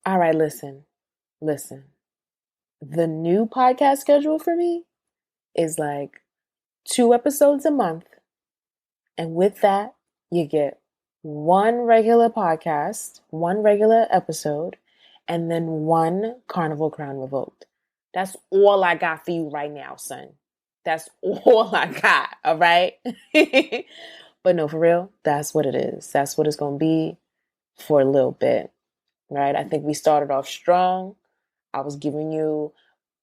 All right, listen. The new podcast schedule for me is like 2 episodes a month. And with that, you get one regular podcast, one regular episode, and then one Carnival Crown Revoked. That's all I got for you right now, son. That's all I got, all right? But no, for real, that's what it is. That's what it's going to be for a little bit, right? I think we started off strong. I was giving you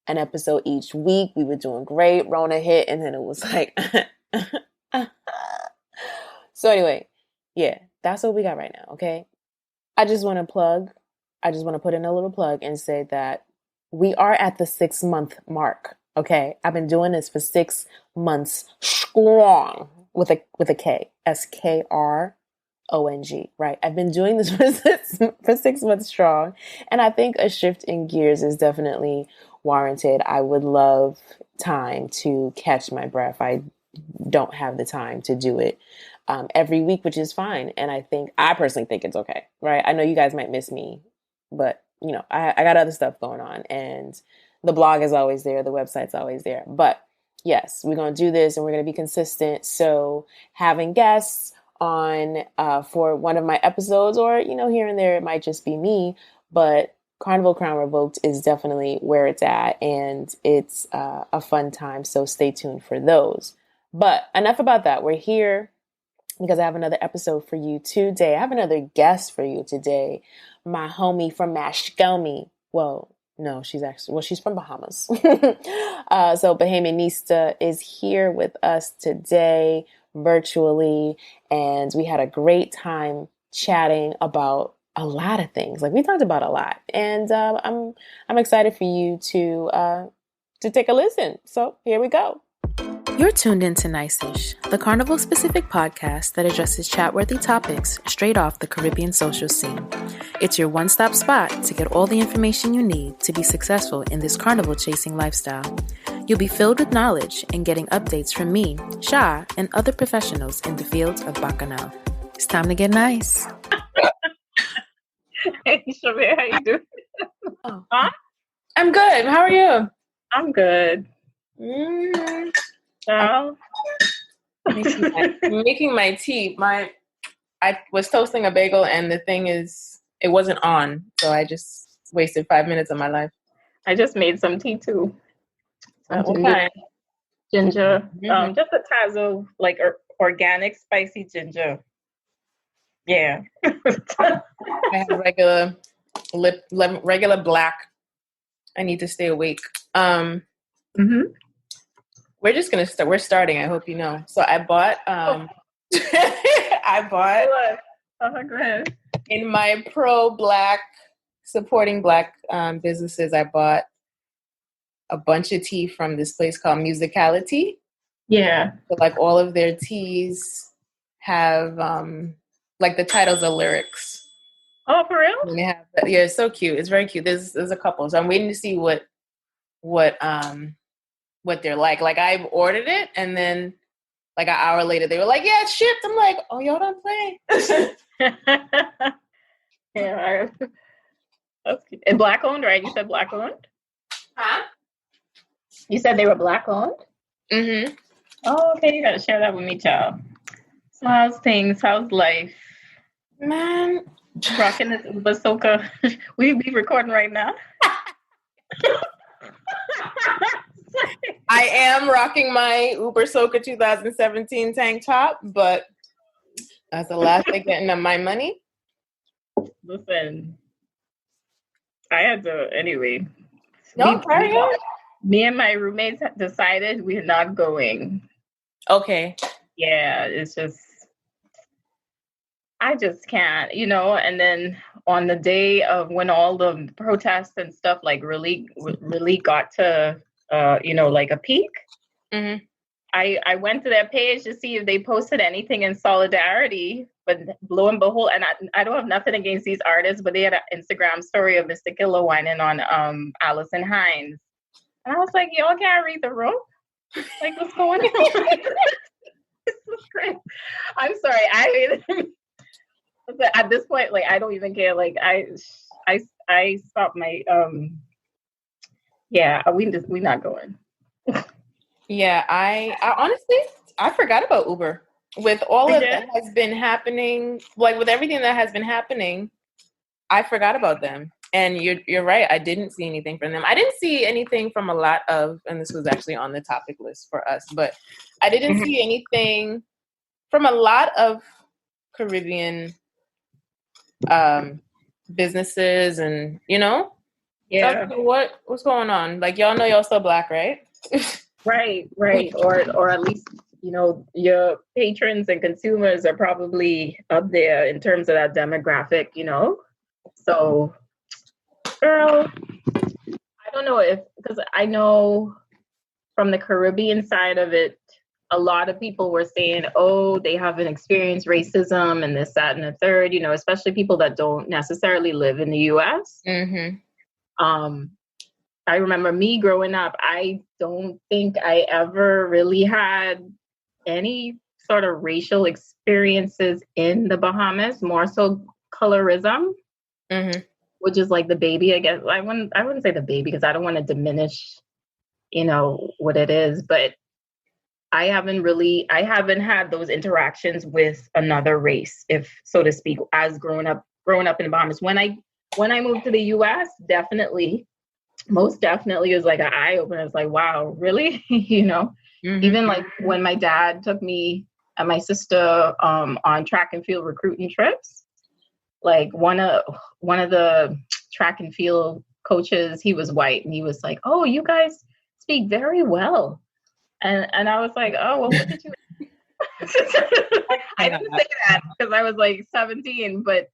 an episode each week. We were doing great. Rona hit, and then it was like... So anyway, yeah, that's what we got right now, okay? I just want to put in a little plug and say that we are at the 6-month mark, okay? I've been doing this for 6 months strong with a K, SKRONG, right? I've been doing this for 6 months strong, and I think a shift in gears is definitely warranted. I would love time to catch my breath. I don't have the time to do it every week, which is fine. And I personally think it's okay, right? I know you guys might miss me, but I got other stuff going on, and the blog is always there. The website's always there. But yes, we're going to do this and we're going to be consistent. So having guests on for one of my episodes, or, here and there, it might just be me, but Carnival Crown Revoked is definitely where it's at, and it's a fun time. So stay tuned for those. But enough about that. We're here because I have another episode for you today. I have another guest for you today. My homie from Mashkomi. Well, no, she's from Bahamas. So Bahamianista is here with us today virtually. And we had a great time chatting about a lot of things. Like, we talked about a lot. And I'm excited for you to take a listen. So here we go. You're tuned in to Nice-ish, the Carnival-specific podcast that addresses chat-worthy topics straight off the Caribbean social scene. It's your one-stop spot to get all the information you need to be successful in this carnival-chasing lifestyle. You'll be filled with knowledge and getting updates from me, Shah, and other professionals in the field of Bacchanal. It's time to get nice. Hey, Shabir, how you doing? Huh? I'm good. How are you? I'm good. I'm making my tea. I was toasting a bagel, and the thing is, it wasn't on, so I just wasted 5 minutes of my life. I just made some tea too. Okay. Ginger, just a touch of like organic spicy ginger. Yeah. I have regular black. I need to stay awake. We're just gonna start. We're starting. I hope you know. So I bought. Go ahead. In my pro-black, supporting black businesses, I bought a bunch of tea from this place called Musicality. Yeah. So, like, all of their teas have like the titles are lyrics. Oh, for real? And they have, yeah, it's so cute. It's very cute. There's a couple. So I'm waiting to see what they're like. Like, I ordered it, and then like an hour later they were like, "Yeah, it's shipped." I'm like, "Oh, y'all don't play." Yeah, that's cute. And black owned, right? You said black owned? Huh? You said they were black owned? Mm-hmm. Oh, okay. You gotta share that with me, child. So how's things? How's life? Man, rocking this Ubersoca. We be recording right now. I am rocking my Ubersoca 2017 tank top, but that's the last thing getting of my money. Listen, I had to anyway. No, me and my roommates decided we're not going. Okay. Yeah, it's just I just can't, and then on the day of when all the protests and stuff like really got to like a peak. Mm-hmm. I went to their page to see if they posted anything in solidarity, but lo and behold, and I don't have nothing against these artists, but they had an Instagram story of Mr. Killer whining on Allison Hines. And I was like, y'all can't read the room? Like, what's going on? This is great. I'm sorry. At this point, like, I don't even care. Like, I stopped my yeah, we not going. Yeah, I honestly I forgot about Uber. With all of that has been happening, like with everything that has been happening, I forgot about them. And you're right. I didn't see anything from them. I didn't see anything from a lot of, and this was actually on the topic list for us, but I didn't see anything from a lot of Caribbean businesses, and Yeah. so what's going on? Like, y'all know y'all still black, right? Right. Or at least, your patrons and consumers are probably up there in terms of that demographic, So, girl, I don't know because I know from the Caribbean side of it, a lot of people were saying, oh, they haven't experienced racism and this, that, and the third, especially people that don't necessarily live in the US. Mm-hmm. I remember me growing up, I don't think I ever really had any sort of racial experiences in the Bahamas, more so colorism, which is like the baby, I guess. I wouldn't say the baby because I don't want to diminish, what it is, but I haven't had those interactions with another race, if so to speak, as growing up in the Bahamas. When I moved to the US, most definitely it was like an eye opener. It's like, wow, really? Even like when my dad took me and my sister on track and field recruiting trips, like one of the track and field coaches, he was white, and he was like, oh, you guys speak very well. And I was like, oh, well, what did you I didn't say that because I was like 17, but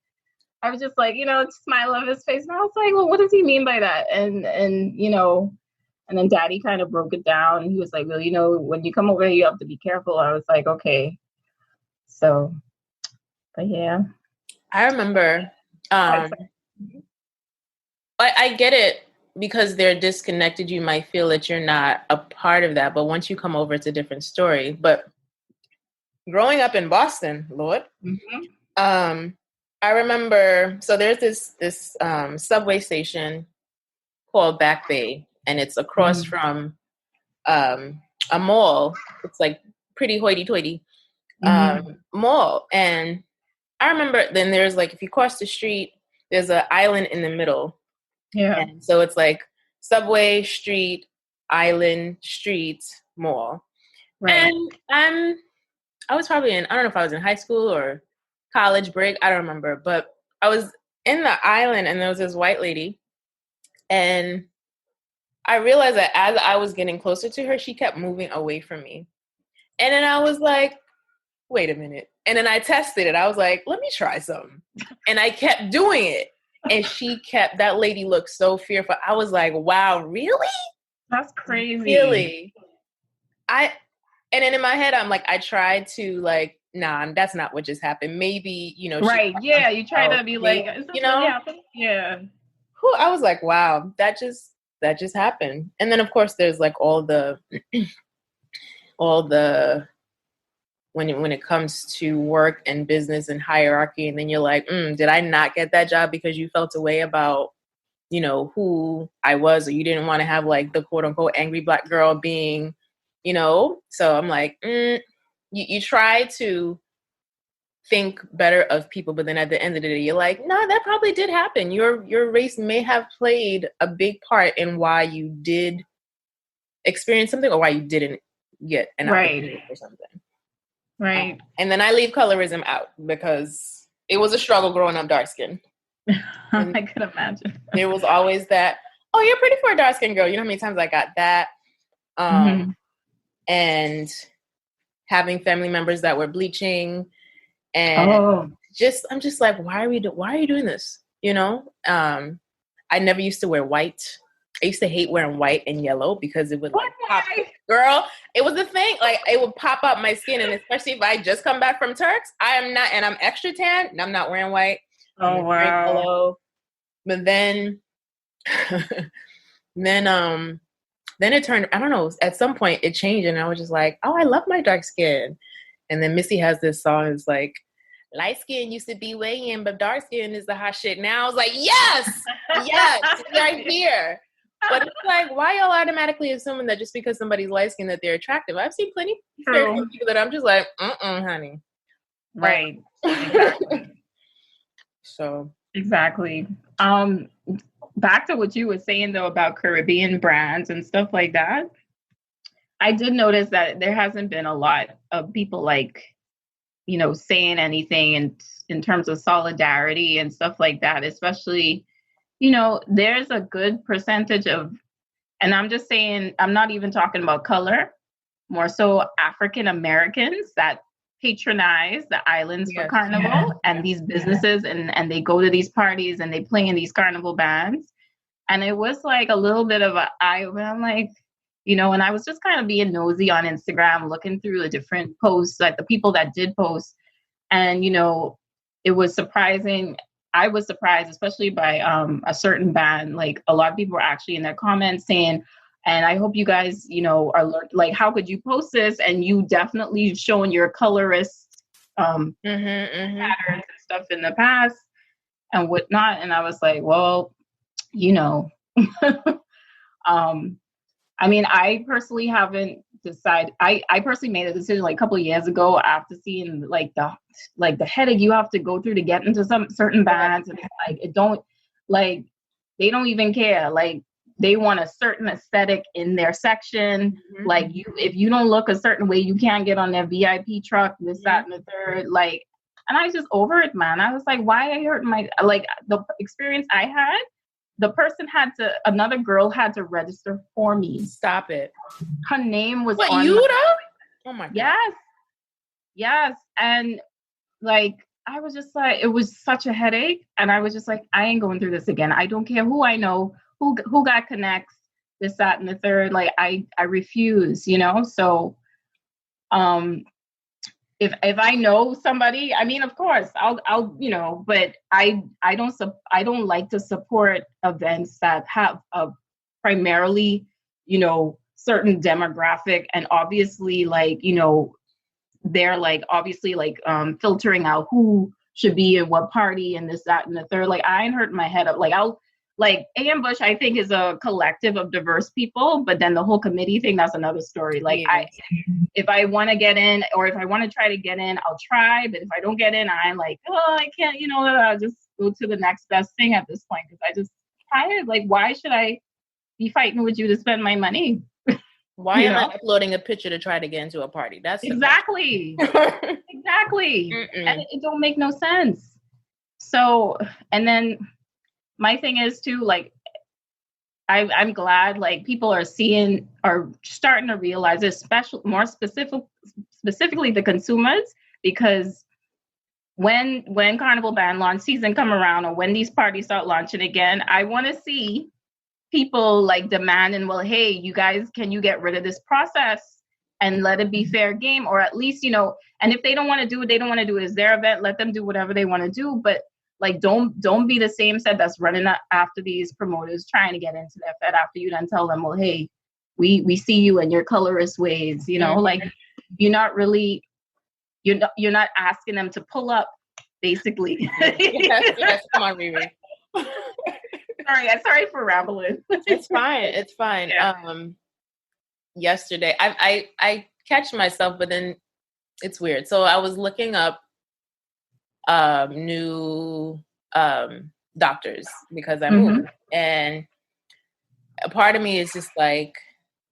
I was just like, smile on his face. And I was like, well, what does he mean by that? And then Daddy kind of broke it down. He was like, well, when you come over here, you have to be careful. I was like, okay. So, but yeah. I remember, I get it, because they're disconnected. You might feel that you're not a part of that, but once you come over, it's a different story. But growing up in Boston, Lord, I remember, so there's this subway station called Back Bay, and it's across from a mall. It's like pretty hoity-toity mall. And I remember then there's like, if you cross the street, there's an island in the middle. Yeah. And so it's like subway, street, island, street, mall. Right. And I was probably I don't know if I was in high school or college break, I don't remember, but I was in the island and there was this white lady, and I realized that as I was getting closer to her, she kept moving away from me. And then I was like, wait a minute. And then I tested it. I was like, let me try something. And I kept doing it. And that lady looked so fearful. I was like, wow, really? That's crazy. Really? And then in my head, I'm like, I tried to like, nah, that's not what just happened. Maybe, right. Yeah. You try to be like, is this really happening? Yeah. I was like, wow, that just happened. And then of course there's like all the when it comes to work and business and hierarchy, and then you're like, did I not get that job because you felt a way about, who I was, or you didn't want to have like the quote unquote angry black girl being, so I'm like, you try to think better of people, but then at the end of the day, you're like, no, that probably did happen. Your race may have played a big part in why you did experience something or why you didn't get an opportunity for something. Right. And then I leave colorism out because it was a struggle growing up dark skinned. I could imagine. There was always that, oh, you're pretty for a dark skinned girl. You know how many times I got that? And having family members that were bleaching, and I'm just like, why are you doing this? I never used to wear white. I used to hate wearing white and yellow because it would like pop. Girl, it was the thing. Like, it would pop up my skin, and especially if I just come back from Turks, and I'm extra tan, and I'm not wearing white. Oh wow. Yellow. But then it turned, I don't know, at some point it changed, and I was just like, oh, I love my dark skin. And then Missy has this song, it's like, light skin used to be way in, but dark skin is the hot shit now. I was like, yes, yes, right here. But it's like, why y'all automatically assuming that just because somebody's light skinned that they're attractive? I've seen plenty of people that I'm just like, honey. Right. Exactly. So exactly. Back to what you were saying though about Caribbean brands and stuff like that. I did notice that there hasn't been a lot of people like, you know, saying anything in terms of solidarity and stuff like that, especially, you know, there's a good percentage of, and I'm just saying, I'm not even talking about color, more so African Americans that patronize the islands for Carnival and these businesses and they go to these parties and they play in these Carnival bands. And it was like a little bit of an eye opener. I'm like, you know, and I was just kind of being nosy on Instagram, looking through the different posts, like the people that did post. And, you know, it was surprising. I was surprised, especially by a certain band. Like a lot of people were actually in their comments saying, and I hope you guys, you know, are like, how could you post this? And you definitely shown your colorist patterns and stuff in the past and whatnot. And I was like, well, you know, I mean, I personally haven't decided. I personally made a decision like a couple of years ago after seeing like the headache you have to go through to get into some certain bands, and like they don't even care. Like they want a certain aesthetic in their section. Like if you don't look a certain way, you can't get on their VIP truck. This, that, and the third. Like, and I was just over it, man. I was like, why I hurt the experience I had. The person another girl had to register for me. Stop it. Her name was on you though? Oh my God. Yes. And like, I was just like, it was such a headache. And I was just like, I ain't going through this again. I don't care who I know, who got connects, this, that, and the third. Like, I refuse, you know? So, if I know somebody, I mean, of course, I'll you know, but I don't like to support events that have primarily, you know, certain demographic, and obviously, like, you know, they're like obviously like filtering out who should be in what party and this, that, and the third. Like, I ain't hurting my head up. Like, like Ambush, I think, is a collective of diverse people, but then the whole committee thing, that's another story. Like, if I want to get in, or if I want to try to get in, I'll try. But if I don't get in, I'm like, oh, I can't, you know, I'll just go to the next best thing at this point. Because I just tired. Like, why should I be fighting with you to spend my money? Why am I uploading a picture to try to get into a party? That's exactly. Exactly. And it don't make no sense. So, and then my thing is too, like, I'm glad like people are starting to realize this, specifically the consumers, because when Carnival band launch season come around, or when these parties start launching again, I want to see people like demanding, well, hey, you guys, can you get rid of this process and let it be fair game? Or at least, you know, and if they don't want to do it, they don't want to do it. It's their event. Let them do whatever they want to do. But like, don't be the same set that's running after these promoters trying to get into their fed after you then tell them, well, hey, we see you in your colorist ways, you know, like you're not asking them to pull up, basically. yes, come on, Riri. Sorry for rambling. It's fine. Yeah. Yesterday, I catch myself, but then it's weird. So I was looking up new doctors because I moved, and a part of me is just like,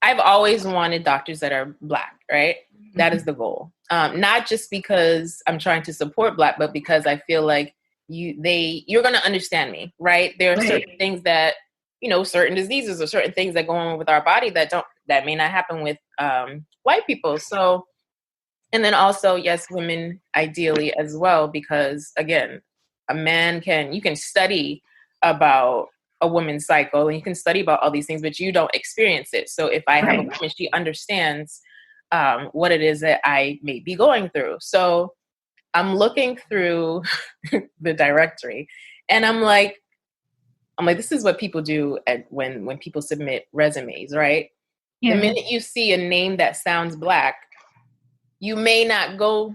I've always wanted doctors that are Black, right? That is the goal. Not just because I'm trying to support Black, but because I feel like you're going to understand me, right? There are certain things that, you know, certain diseases or certain things that go on with our body that may not happen with white people. So, and then also, yes, women ideally as well, because again, you can study about a woman's cycle and you can study about all these things, but you don't experience it. So if I have a woman, she understands what it is that I may be going through. So I'm looking through the directory and I'm like, this is what people do when people submit resumes, right? Yeah. The minute you see a name that sounds Black, you may not go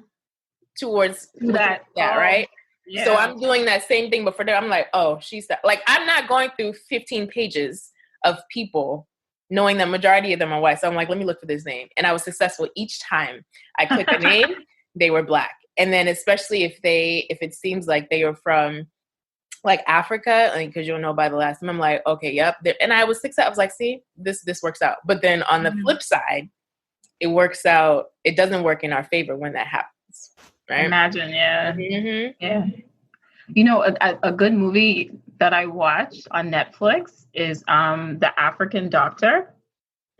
towards that. right? Yeah. So I'm doing that same thing, but for them, I'm like, oh, she's like, I'm not going through 15 pages of people knowing the majority of them are white. So I'm like, let me look for this name. And I was successful each time I clicked the name, they were Black. And then especially if it seems like they are from like Africa, because you'll know by the last name, I'm like, okay, yep. And I was successful. I was like, see, this works out. But then on the flip side, it works out. It doesn't work in our favor when that happens. Right? Imagine, yeah. Mm-hmm. Yeah. You know, a good movie that I watched on Netflix is The African Doctor.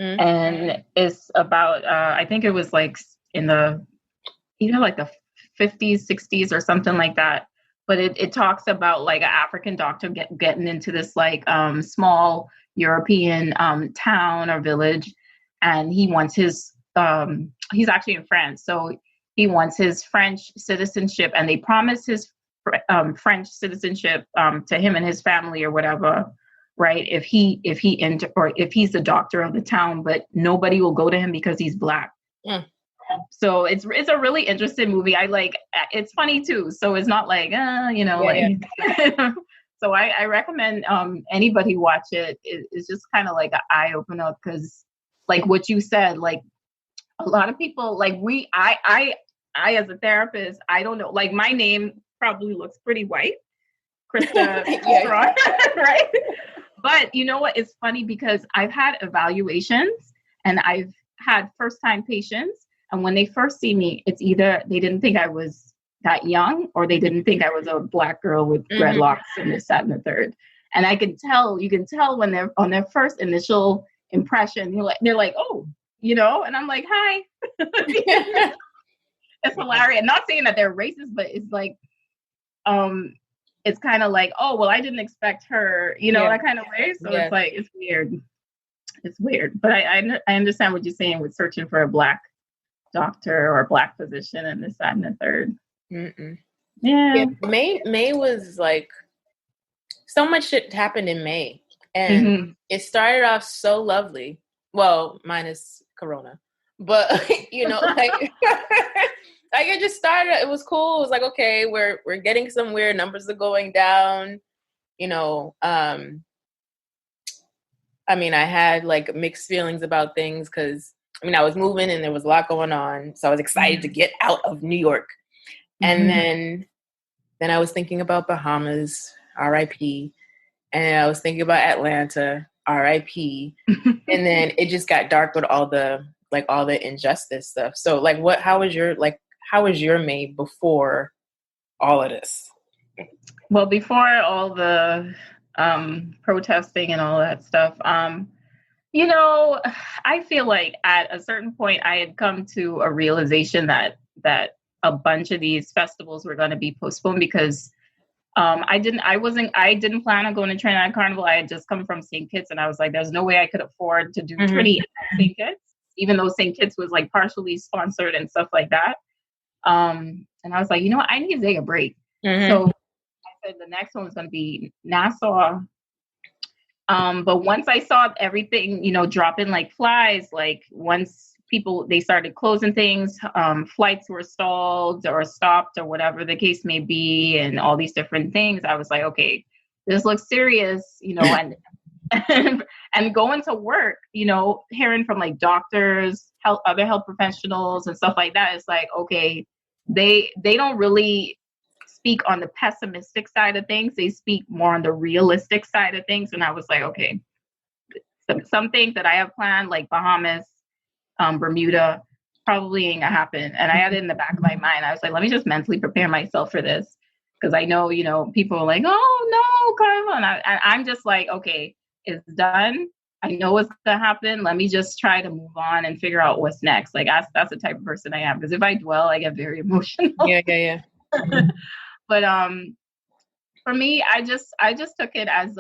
Mm-hmm. And it's about, I think it was like in the, like the 50s, 60s or something like that. But it talks about like an African doctor getting into this like small European town or village. And he wants his, he's actually in France. So he wants his French citizenship, and they promise his French citizenship to him and his family or whatever, right? If he's the doctor of the town, but nobody will go to him because he's Black. Mm. So it's a really interesting movie. I like. It's funny too. So it's not like So I recommend anybody watch it. It's just kind of like an eye opener, because like what you said, like a lot of people like I as a therapist, I don't know, like my name probably looks pretty white, Krista, right? But you know what? It's funny because I've had evaluations and I've had first-time patients, and when they first see me, it's either they didn't think I was that young, or they didn't think I was a Black girl with dreadlocks and this, that, and the third. And you can tell when they're on their first initial impression, they're like, oh, and I'm like, hi. It's hilarious. Not saying that they're racist, but it's like, it's kind of like, oh, well, I didn't expect her, that kind of way. So it's like, it's weird. It's weird. But I understand what you're saying with searching for a Black doctor or a Black physician and this, that, and the third. Mm-mm. Yeah. May was like, so much shit happened in May. And it started off so lovely. Well, minus Corona. But, like, like it just started, it was cool. It was like, okay, we're getting somewhere. Numbers are going down. I mean, I had like mixed feelings about things because, I was moving and there was a lot going on. So I was excited to get out of New York. And then I was thinking about Bahamas, RIP. And I was thinking about Atlanta, RIP. And then it just got dark with all the injustice stuff. So like, how was your May before all of this? Well, before all the protesting and all that stuff, I feel like at a certain point I had come to a realization that a bunch of these festivals were going to be postponed because I didn't plan on going to Trinidad Carnival. I had just come from St. Kitts, and I was like, there's no way I could afford to do Trinity at St. Kitts, even though St. Kitts was like partially sponsored and stuff like that. And I was like, I need to take a break. So I said the next one was going to be Nassau. But once I saw everything, dropping like flies, like once they started closing things, flights were stalled or stopped or whatever the case may be, and all these different things, I was like, okay, this looks serious, and and going to work, hearing from like doctors, other health professionals and stuff like that, it's like, okay, they don't really speak on the pessimistic side of things. They speak more on the realistic side of things. And I was like, okay, some things that I have planned, like Bahamas, Bermuda, probably ain't gonna happen. And I had it in the back of my mind. I was like, let me just mentally prepare myself for this. Because I know, people are like, oh no, Carnival. And I'm just like, okay, it's done. I know what's gonna happen. Let me just try to move on and figure out what's next. Like that's the type of person I am. Because if I dwell, I get very emotional. Yeah. But for me, I just took it as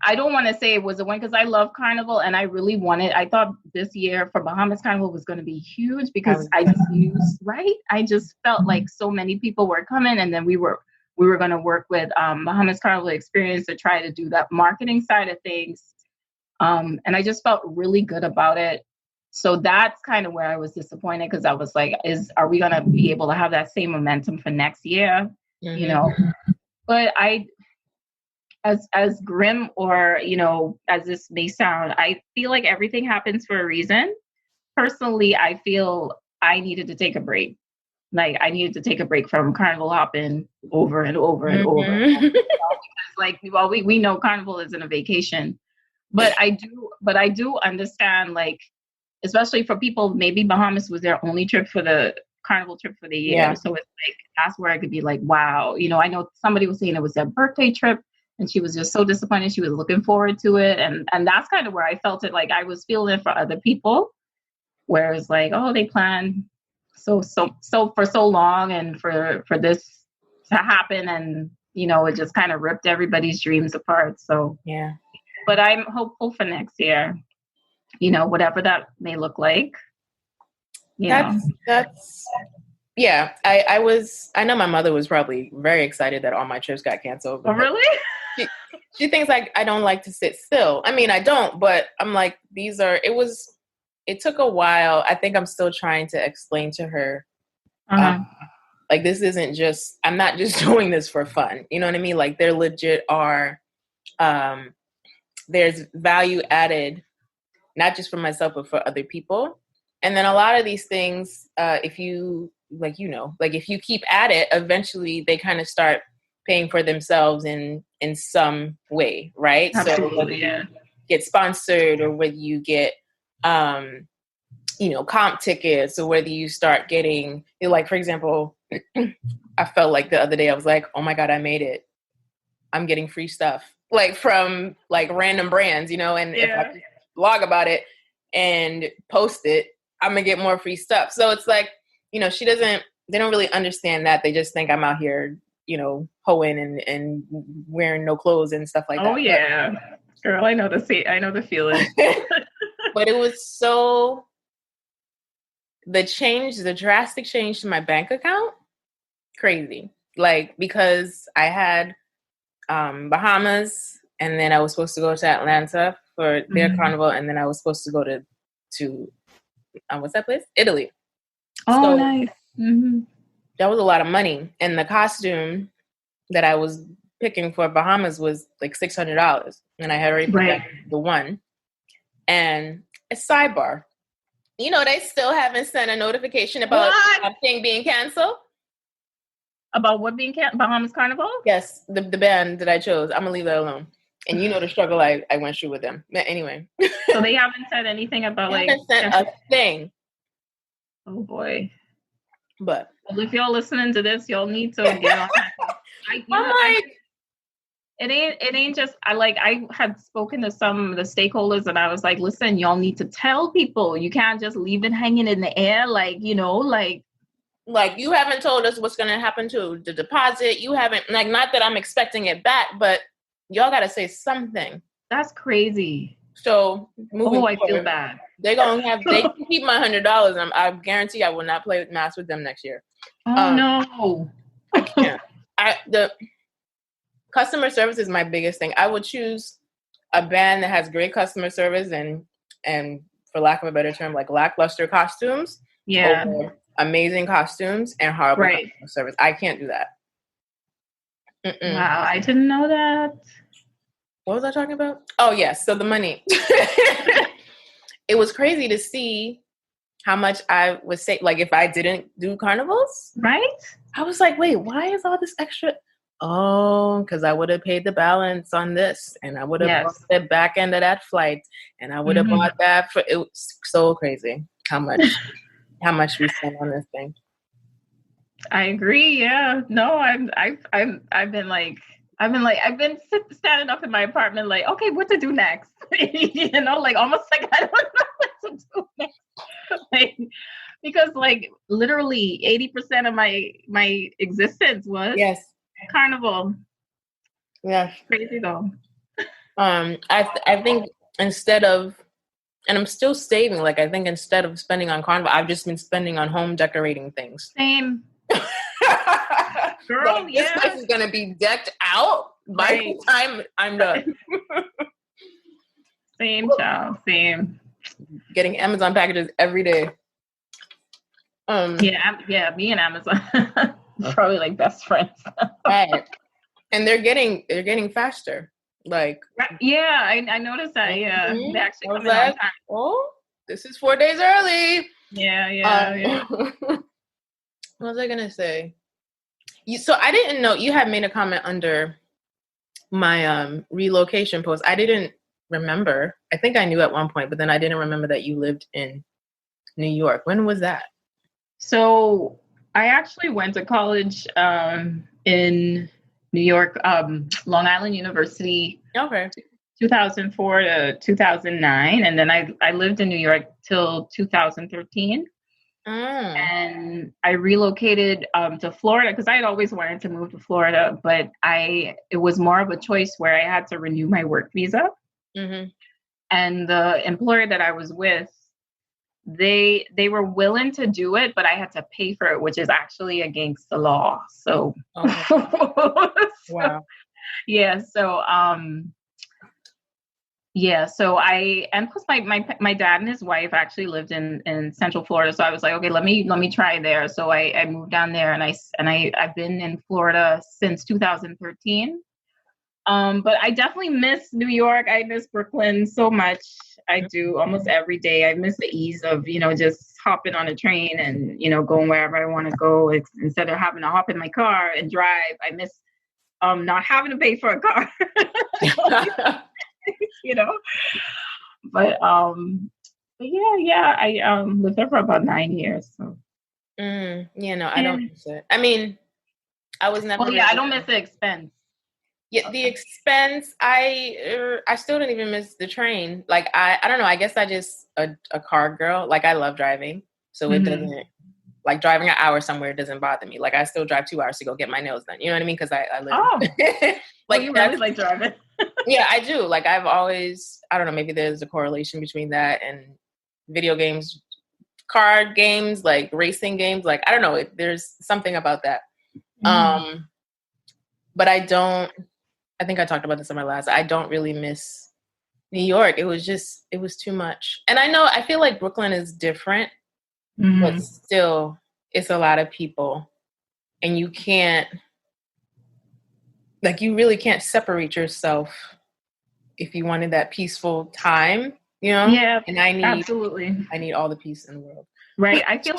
I don't want to say it was a win because I love Carnival and I really wanted. I thought this year for Bahamas Carnival was going to be huge because I just knew, right? I just felt like so many people were coming, and then we were going to work with Bahamas Carnival Experience to try to do that marketing side of things. And I just felt really good about it. So that's kind of where I was disappointed, because I was like, are we going to be able to have that same momentum for next year? Mm-hmm. You know, but as grim or, as this may sound, I feel like everything happens for a reason. Personally, I feel I needed to take a break. Like, I needed to take a break from Carnival hopping over and over and over. Because, like, we know Carnival isn't a vacation, but I do understand, like, especially for people, maybe Bahamas was their only trip for the Carnival trip for the year. Yeah. So it's like, that's where I could be like, wow. I know somebody was saying it was their birthday trip and she was just so disappointed. She was looking forward to it. And that's kind of where I felt it. Like, I was feeling it for other people, where it's like, oh, they planned so for so long, and for this to happen, and it just kind of ripped everybody's dreams apart. So yeah, but I'm hopeful for next year, whatever that may look like. That's yeah. I know my mother was probably very excited that all my trips got canceled. Oh, really? She thinks like I don't like to sit still. I mean, I don't, but I'm like, it took a while. I think I'm still trying to explain to her, like, this isn't just, I'm not just doing this for fun. You know what I mean? Like, there legit are, there's value added, not just for myself, but for other people. And then a lot of these things, if you, if you keep at it, eventually they kind of start paying for themselves in some way, right? Absolutely, so whether you get sponsored, or whether you get, comp tickets, or whether you start getting, like, for example, I felt like the other day I was like, oh my God, I made it. I'm getting free stuff, like, from like random brands, and if I blog about it and post it, I'm gonna get more free stuff. So it's like, they don't really understand that. They just think I'm out here, hoeing and wearing no clothes and stuff like that. Oh yeah. Girl, I know the feeling. But it was the drastic change to my bank account, crazy. Like, because I had Bahamas, and then I was supposed to go to Atlanta for their Carnival, and then I was supposed to go to what's that place? Italy. Oh, so, nice. Mm-hmm. That was a lot of money, and the costume that I was picking for Bahamas was like $600, and I had already picked the one. And a sidebar, they still haven't sent a notification about that thing being canceled. About what being canceled? Bahamas Carnival? Yes, the band that I chose. I'm gonna leave that alone. And the struggle I went through with them. But anyway. So they haven't said anything about they haven't sent a thing. Oh boy. But well, if y'all listening to this, y'all need to get on. It ain't just I had spoken to some of the stakeholders, and I was like, listen, y'all need to tell people. You can't just leave it hanging in the air, like you haven't told us what's going to happen to the deposit. You haven't, not that I'm expecting it back, but y'all got to say something. That's crazy. So moving forward, I feel bad. They can keep my $100, and I guarantee I will not play mass with them next year. Oh no, I can't. The customer service is my biggest thing. I would choose a band that has great customer service and for lack of a better term, like lackluster costumes. Yeah. Over amazing costumes and horrible customer service. I can't do that. Mm-mm. Wow, I didn't know that. What was I talking about? Oh, yes. So the money. It was crazy to see how much I would say, like, if I didn't do carnivals. Right? I was like, wait, why is all this extra? Oh, because I would have paid the balance on this, and I would have bought the back end of that flight, and I would have bought that for. It was so crazy how much we spend on this thing. I agree. Yeah. No, I've been standing up in my apartment, like, okay, what to do next? Almost like I don't know what to do next. Because literally 80% of my existence was Carnival. Yes. Crazy though. I think instead of, and I'm still saving, I think instead of spending on Carnival, I've just been spending on home decorating things. Same. Girl, this place is going to be decked out by the time I'm done. Same, child. Same. getting Amazon packages every day. Yeah, me and Amazon probably like best friends. Right. And they're getting faster. Like, yeah, I noticed that. Yeah, mm-hmm. they actually come in like, on time. Oh, this is 4 days early. Yeah. What was I gonna say? So I didn't know you had made a comment under my relocation post. I didn't remember. I think I knew at one point, but then I didn't remember that you lived in New York. When was that? So I actually went to college in New York, Long Island University. Okay. 2004 to 2009, and then I lived in New York till 2013. And I relocated to Florida because I had always wanted to move to Florida, but it was more of a choice where I had to renew my work visa. Mm-hmm. And the employer that I was with, they were willing to do it, but I had to pay for it, which is actually against the law. So, wow. Yeah. So, and plus my dad and his wife actually lived in Central Florida. So I was like, okay, let me try there. So I moved down there and I've been in Florida since 2013. But I definitely miss New York. I miss Brooklyn so much. I do almost every day. I miss the ease of, just hopping on a train and, going wherever I want to go instead of having to hop in my car and drive. I miss not having to pay for a car. But I lived there for about 9 years. So I don't miss it. I mean, I was never. Well, I don't miss the expense. Yeah, the expense. I still don't even miss the train. Like I don't know. I guess I just a car girl. Like I love driving, so it doesn't. Like driving an hour somewhere doesn't bother me. Like I still drive 2 hours to go get my nails done. You know what I mean? Because I live. Oh, like you really like driving. Yeah, I do. Like I've always, I don't know, maybe there's a correlation between that and video games, card games, like racing games. Like, I don't know, there's something about that. But I think I talked about this on my last, I don't really miss New York. It was too much. And I feel like Brooklyn is different, but still it's a lot of people and you really can't separate yourself if you wanted that peaceful time, Yeah, and I need all the peace in the world. Right. I feel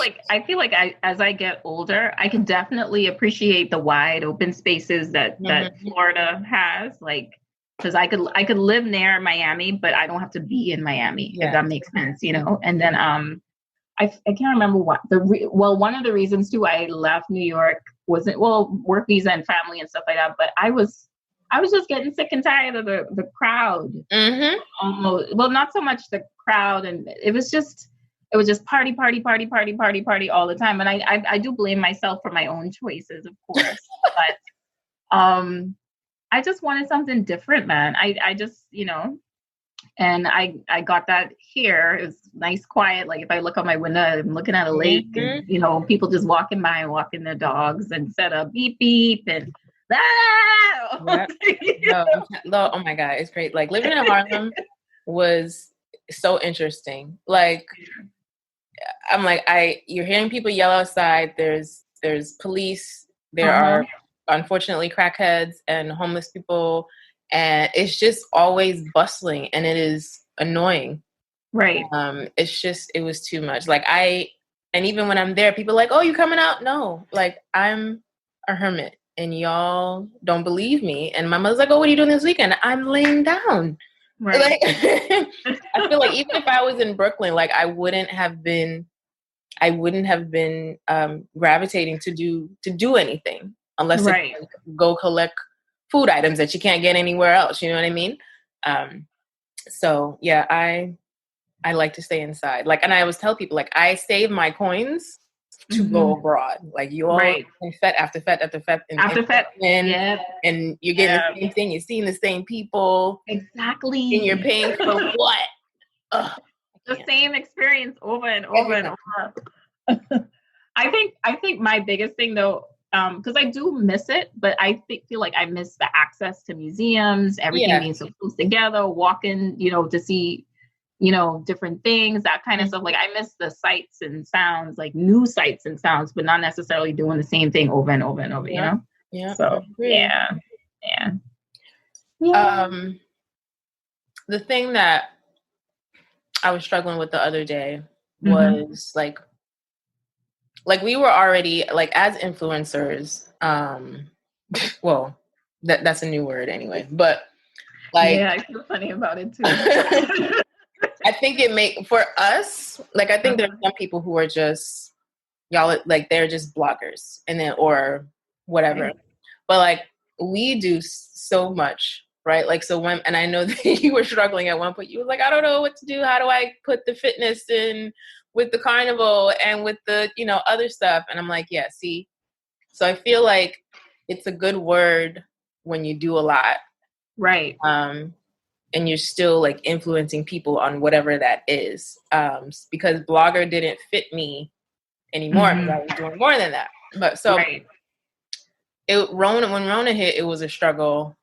like as I get older, I can definitely appreciate the wide open spaces that Florida has. Like, because I could live near Miami, but I don't have to be in Miami, if that makes sense, And then I can't remember what one of the reasons too I left New York wasn't work visa and family and stuff like that, but I was just getting sick and tired of the crowd. Almost, well, not so much the crowd, and it was just party all the time. And I do blame myself for my own choices, of course, but I just wanted something different, man. I just and I got that here. It's nice, quiet. Like if I look out my window, I'm looking at a lake, and people just walking by and walking their dogs, and set up beep beep and. No, oh my God, it's great. Like living in Harlem was so interesting. Like I'm like you're hearing people yell outside. There's police. There are unfortunately crackheads and homeless people, and it's just always bustling, and it is annoying. Right. It was too much. Like and even when I'm there, people are like, "Oh, you coming out?" No, like I'm a hermit. And y'all don't believe me. And my mother's like, "Oh, what are you doing this weekend?" I'm laying down. Right. Like, I feel like even if I was in Brooklyn, like I wouldn't have been gravitating to do anything unless I go collect food items that you can't get anywhere else. You know what I mean? So yeah, I like to stay inside. Like, and I always tell people, like, I save my coins to go abroad. Like you all fet after fet after fet and you're getting the same thing, you're seeing the same people. Exactly. And you're paying for what? The same experience over and over and over. I think my biggest thing though, because I do miss it, but I feel like I miss the access to museums, everything being so close together, walking, to see different things, that kind of stuff. Like, I miss the sights and sounds, like new sights and sounds, but not necessarily doing the same thing over and over and over, Yeah. So, yeah. The thing that I was struggling with the other day was like we were already, like, as influencers, well, that's a new word anyway, but like, yeah, I feel funny about it too. I think for us, like, I think there's some people who are just, y'all, like, they're just bloggers and then, or whatever. Right. But like, we do so much, right? Like, so and I know that you were struggling at one point, you were like, I don't know what to do. How do I put the fitness in with the carnival and with the, other stuff? And I'm like, yeah, see? So I feel like it's a good word when you do a lot. Right. And you're still, like, influencing people on whatever that is. Because blogger didn't fit me anymore because I was doing more than that. But so right. when Rona hit, it was a struggle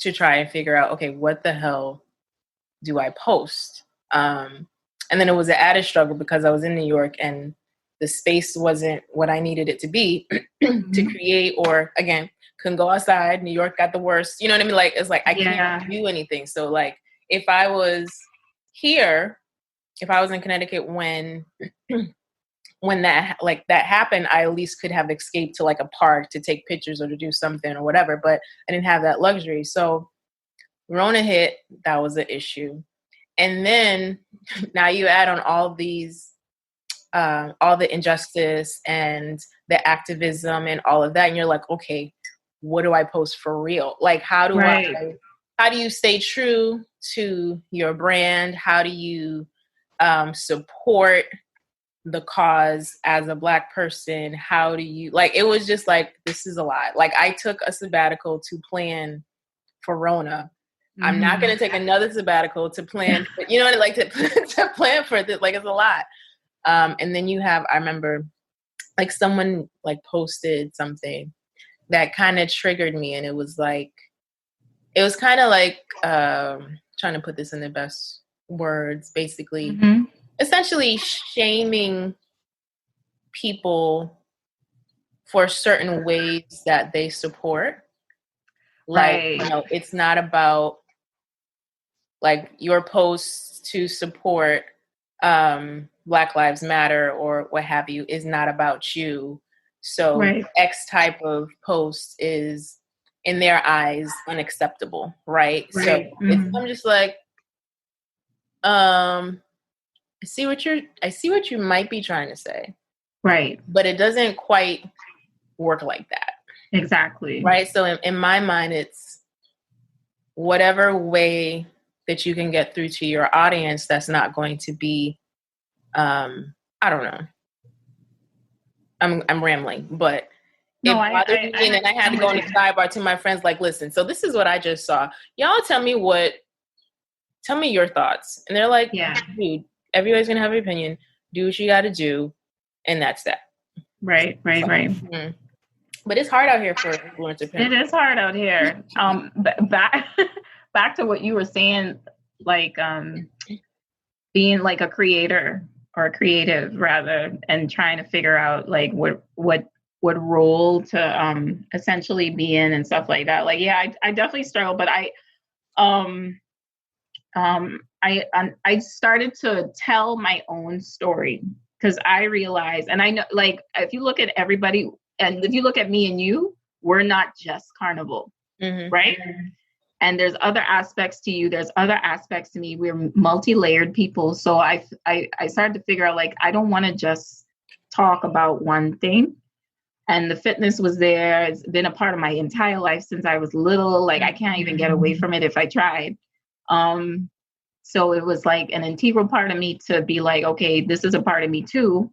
to try and figure out, okay, what the hell do I post? And then it was an added struggle because I was in New York and the space wasn't what I needed it to be to create, or again, couldn't go outside. New York got the worst. You know what I mean? Like, it's like, I can't do anything. So like, if I was here, if I was in Connecticut when that happened, I at least could have escaped to like a park to take pictures or to do something or whatever, but I didn't have that luxury. So Rona hit, that was an issue. And then now you add on all these, all the injustice and the activism and all of that. And you're like, okay, what do I post for real? Like, how do you stay true to your brand? How do you support the cause as a Black person? How do you, like, it was just like, this is a lot. Like, I took a sabbatical to plan for Rona. I'm not going to take another sabbatical to plan, to plan for this. Like, it's a lot. And then I remember, like, someone like posted something that kind of triggered me, and it was kind of like, trying to put this in the best words, basically, essentially shaming people for certain ways that they support. Like, it's not about, like, your posts to support Black Lives Matter or what have you is not about you. So X type of post is, in their eyes, unacceptable, right? So I'm just like, I see what you might be trying to say. Right. But it doesn't quite work like that. Exactly. Right. So in my mind, it's whatever way that you can get through to your audience that's not going to be, I don't know. I'm rambling, but it bothered me, and then I had to go on the sidebar to my friends, like, listen, so this is what I just saw. Y'all tell me your thoughts. And they're like, dude, everybody's going to have an opinion. Do what you got to do. And that's that. Right. But it's hard out here for influencer parents. It is hard out here. Back to what you were saying, like, being like a creator or a creative rather, and trying to figure out like what role to essentially be in and stuff like that. Like, I definitely struggle, but I started to tell my own story, because I realized, and I know, like, if you look at everybody, and if you look at me and you, we're not just Carnival, right? And there's other aspects to you. There's other aspects to me. We're multi-layered people. So I started to figure out, like, I don't want to just talk about one thing. And the fitness was there. It's been a part of my entire life since I was little. Like, I can't even get away from it if I tried. So it was like an integral part of me to be like, okay, this is a part of me too.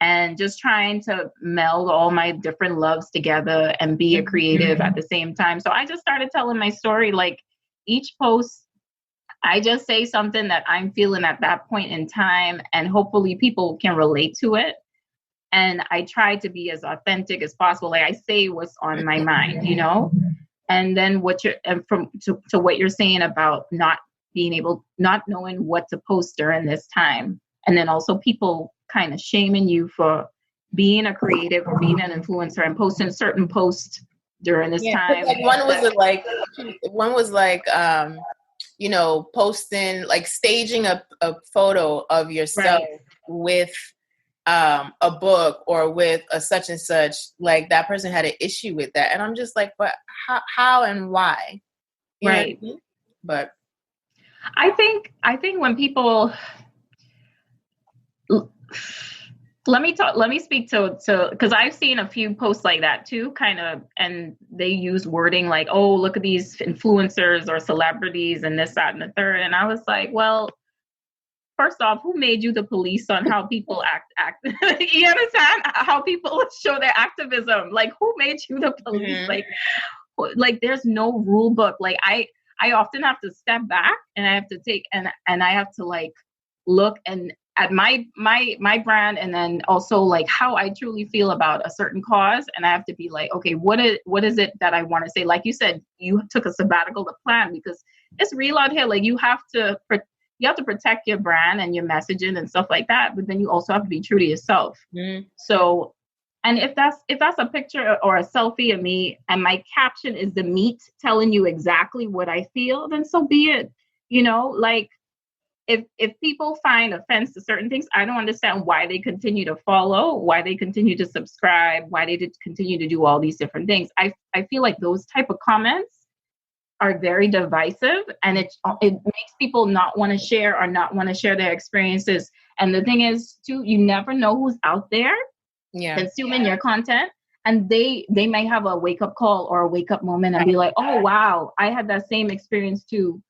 And just trying to meld all my different loves together and be a creative at the same time. So I just started telling my story. Like, each post, I just say something that I'm feeling at that point in time, and hopefully people can relate to it. And I try to be as authentic as possible. Like, I say what's on my mind, And then to what you're saying about not not knowing what to post during this time. And then also people kind of shaming you for being a creative or being an influencer and posting certain posts during this time. Like one was like, posting, like staging a photo of yourself with a book or with a such and such. Like that person had an issue with that, and I'm just like, but how and why? You know what I mean? But I think when people let me speak to because I've seen a few posts like that too, kind of, and they use wording like, oh, look at these influencers or celebrities and this, that, and the third. And I was like, well, first off, who made you the police on how people act? You understand? How people show their activism. Like, who made you the police? Mm-hmm. Like there's no rule book. Like I often have to step back and I have to take and I have to like look and at my brand, and then also like how I truly feel about a certain cause, and I have to be like, okay, what is it that I want to say? Like you said, you took a sabbatical to plan, because it's real out here. Like you have to protect your brand and your messaging and stuff like that, but then you also have to be true to yourself. Mm-hmm. So, and if that's a picture or a selfie of me and my caption is the meat telling you exactly what I feel, then so be it. Like if people find offense to certain things, I don't understand why they continue to follow, why they continue to subscribe, why they continue to do all these different things. I feel like those type of comments are very divisive, and it makes people not want to share or not want to share their experiences. And the thing is too, you never know who's out there consuming your content, and they might have a wake up call or a wake up moment and be like, oh wow, I had that same experience too.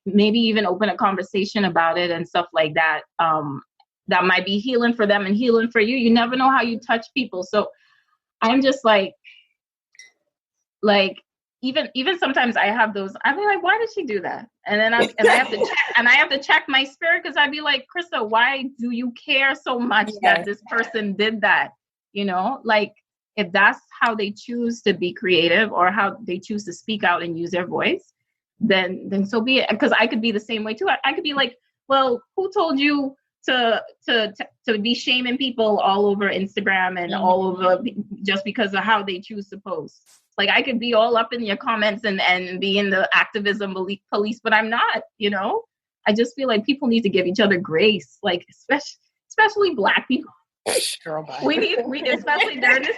Maybe even open a conversation about it and stuff like that. That might be healing for them and healing for you. You never know how you touch people. So I'm just like even sometimes I have those, I'd be like, why did she do that? And then I have to check my spirit, because I'd be like, Krista, why do you care so much that this person did that? Like if that's how they choose to be creative or how they choose to speak out and use their voice, then so be it. Because I could be the same way too. I could be like, well, who told you to be shaming people all over Instagram and all over just because of how they choose to post? Like I could be all up in your comments and be in the activism police, but I'm not. I just feel like people need to give each other grace, like especially Black people. Girl, bye. We need especially during this.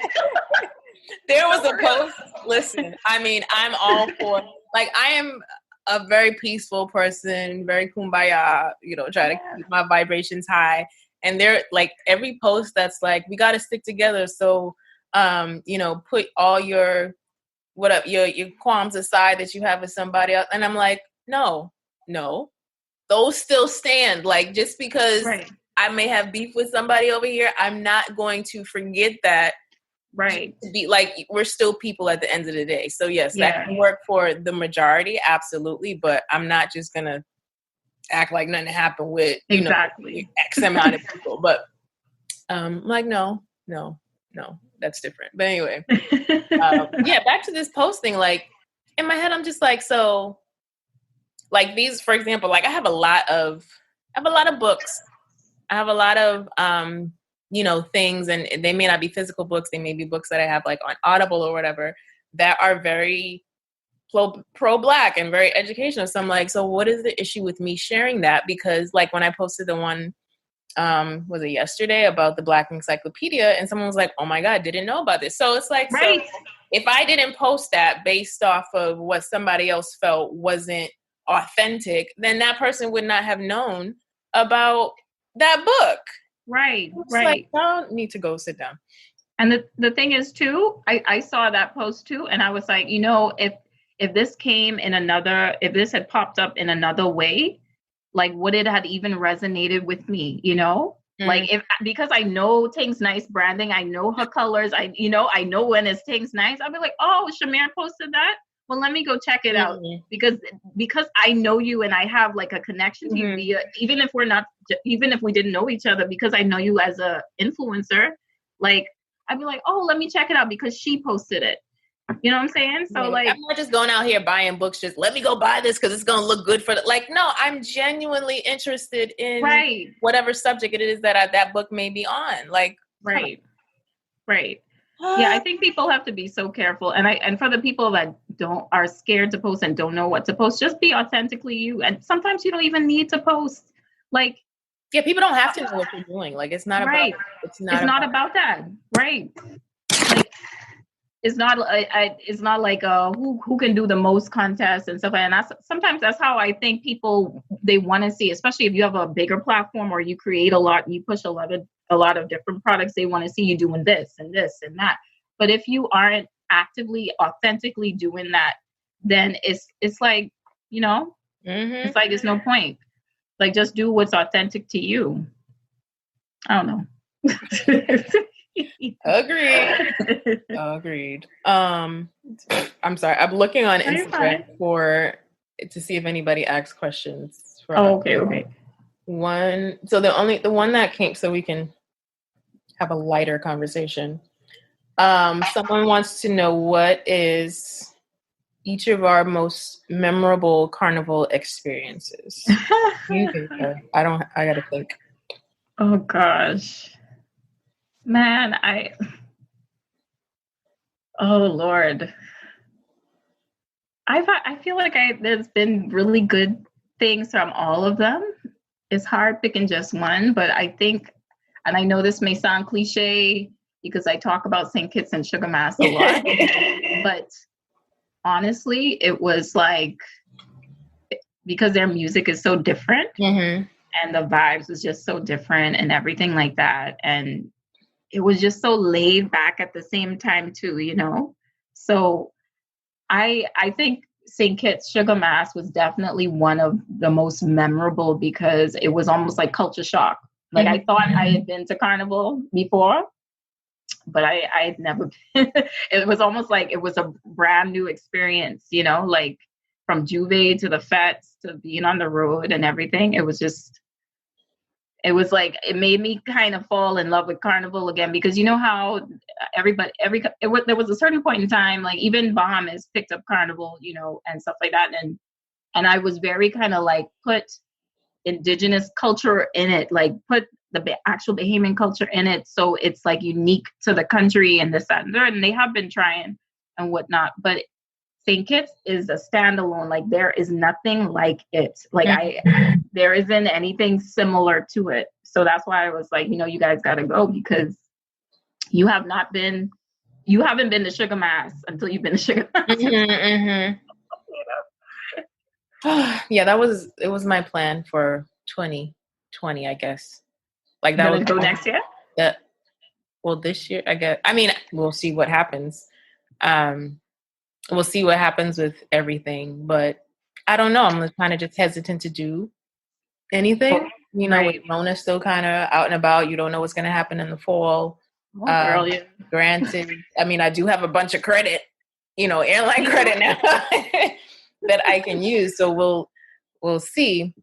There was a post. Listen, I mean, I'm all for. Like, I am a very peaceful person, very kumbaya, try to keep my vibrations high. And they're like, every post that's like, we got to stick together. So, put all your qualms aside that you have with somebody else. And I'm like, no, those still stand. Like, just because I may have beef with somebody over here, I'm not going to forget that. Right. Be like, we're still people at the end of the day. So yes, that can work for the majority, absolutely. But I'm not just gonna act like nothing happened with X amount of people. But like no, that's different. But anyway, back to this posting. Like in my head, I'm just like, so like these, for example, like I have a lot of books. I have a lot of things, and they may not be physical books. They may be books that I have like on Audible or whatever that are very pro-Black and very educational. So I'm like, so what is the issue with me sharing that? Because like when I posted the one, was it yesterday, about the Black Encyclopedia, and someone was like, oh my God, didn't know about this. So it's like, so if I didn't post that based off of what somebody else felt wasn't authentic, then that person would not have known about that book. Right. Like, I don't need to go sit down. And the thing is too, I saw that post too, and I was like, if this if this had popped up in another way, like would it have even resonated with me? Like because I know Tingz Nice branding, I know her colors, I know when it's Tingz Nice, I'll be like, oh, Shamir posted that. Well, let me go check it out, because I know you and I have like a connection to you, even if we didn't know each other, because I know you as a influencer. Like I'd be like, oh, let me check it out because she posted it. You know what I'm saying? So like, I'm not just going out here buying books, just let me go buy this because it's going to look good for like, no, I'm genuinely interested in whatever subject it is that that book may be on. Like, right. Yeah, I think people have to be so careful. And for the people that are scared to post and don't know what to post, just be authentically you. And sometimes you don't even need to post. Like, yeah, people don't have to know what you're doing. Like, it's not right. about, it's not about that. Right. Like, it's not like who can do the most contests and stuff. And sometimes that's how I think people, they want to see, especially if you have a bigger platform or you create a lot, you push a lot of different products. They want to see you doing this and this and that. But if you aren't actively, authentically doing that, then it's like, you know, it's like it's no point. Like, just do what's authentic to you. I don't know. Agreed. I'm sorry. I'm looking on Instagram to see if anybody asks questions. Okay. One. So the one that came, so we can have a lighter conversation. Someone wants to know what is each of our most memorable carnival experiences. I gotta think. Oh gosh. Man, oh Lord. I feel like there's been really good things from all of them. It's hard picking just one, but I think, and I know this may sound cliche because I talk about St. Kitts and Sugar Mass a lot, but honestly, it was like, because their music is so different and the vibes was just so different and everything like that. And it was just so laid back at the same time too, you know? So I think St. Kitts Sugar Mass was definitely one of the most memorable because it was almost like culture shock. Like, I thought I had been to Carnival before, but I had never been. It was almost like it was a brand new experience, you know, like from Juve to the Fets to being on the road and everything. It was like, it made me kind of fall in love with Carnival again, because you know how there was a certain point in time, like even Bahamas picked up Carnival, you know, and stuff like that. And I was very kind of like put indigenous culture in it, like put the actual Bahamian culture in it. So it's like unique to the country and this, that, and there. And they have been trying and whatnot, but St. Kitts is a standalone. Like, there is nothing like it. Like, there isn't anything similar to it. So that's why I was like, you know, you guys got to go, because you haven't been to Sugar Mass until you've been to Sugar Mass. Yeah, it was my plan for 2020, I guess. Like, that was go next year? Well, this year, I guess. I mean, we'll see what happens. We'll see what happens with everything, but I don't know. I'm kind of just hesitant to do anything. You know, with Rona still kind of out and about, you don't know what's going to happen in the fall. Granted, I mean, I do have a bunch of credit, you know, airline credit now that I can use. So we'll see.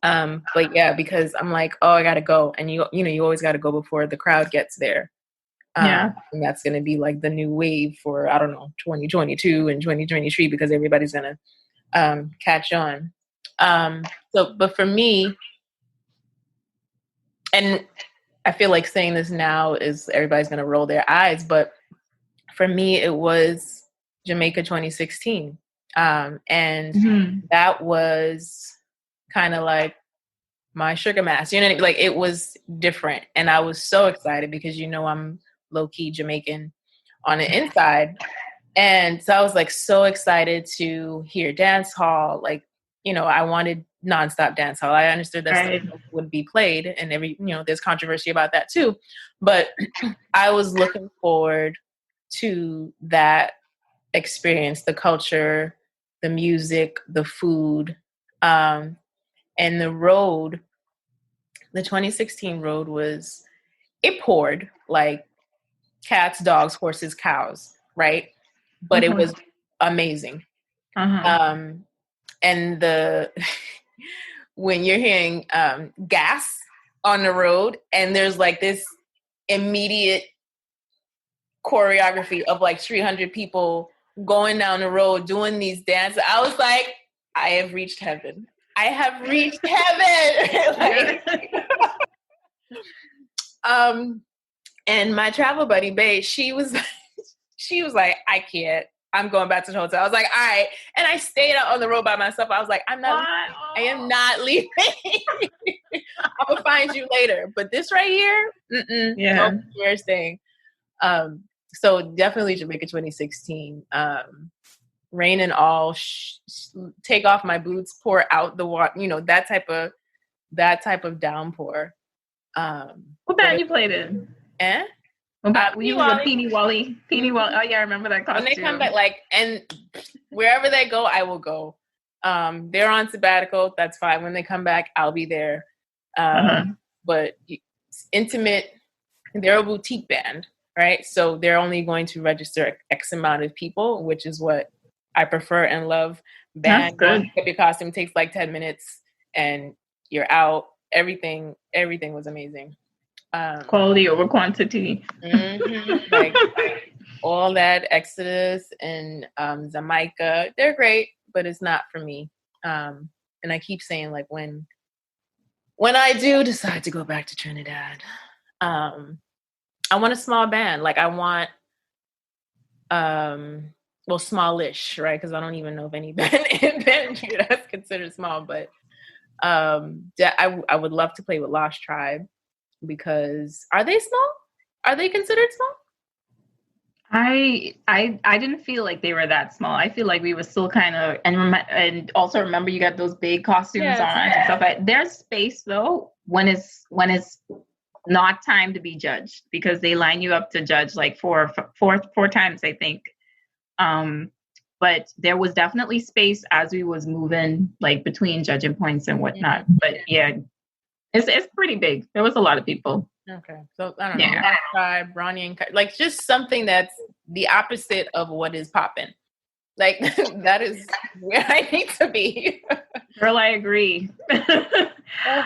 But yeah, because I'm like, oh, I got to go. And you know, you always got to go before the crowd gets there. And that's going to be like the new wave for, I don't know, 2022 and 2023, because everybody's going to catch on. But for me, and I feel like saying this now is everybody's going to roll their eyes, but for me, it was Jamaica 2016. And that was kind of like my Sugar Mass, you know, like it was different. And I was so excited because, you know, I'm low-key Jamaican on the inside. And so I was like so excited to hear dance hall. Like, you know, I wanted nonstop dance hall. I understood that stuff would be played, and you know, there's controversy about that too. But I was looking forward to that experience, the culture, the music, the food, and the road. The 2016 road it poured like cats, dogs, horses, cows, right? But it was amazing. And when you're hearing gas on the road and there's like this immediate choreography of like 300 people going down the road doing these dances. I was like, I have reached heaven. I have reached heaven. And my travel buddy, Bae, she was like, I can't. I'm going back to the hotel. I was like, all right. And I stayed out on the road by myself. I was like, I am not leaving. I will find you later. But this right here, no, we're staying. So definitely Jamaica 2016. Rain and all, take off my boots, pour out the water, that type of downpour. What band you played in? You was a Peeny Wally. Oh yeah, I remember that costume. When they come back, and wherever they go, I will go. They're on sabbatical. That's fine. When they come back, I'll be there. But intimate, they're a boutique band, right? So they're only going to register X amount of people, which is what I prefer and love. Band, get your costume, takes like 10 minutes, and you're out. Everything was amazing. Quality over quantity. Like all that Exodus and Jamaica, they're great, but it's not for me. And I keep saying, like, when I do decide to go back to Trinidad, I want a small band. Like, I want smallish, right? Because I don't even know if any band in Trinidad is considered small, but I would love to play with Lost Tribe. Because are they small? Are they considered small? I didn't feel like they were that small. I feel like we were still kind of, and also remember you got those big costumes on and stuff. There's space though when it's not time to be judged, because they line you up to judge like four times, I think. But there was definitely space as we was moving like between judging points and whatnot. But yeah. It's pretty big. There was a lot of people. Okay. So, I don't know. Tribe, Ronnie and like just something that's the opposite of what is popping. Like, that is where I need to be. Girl, I agree.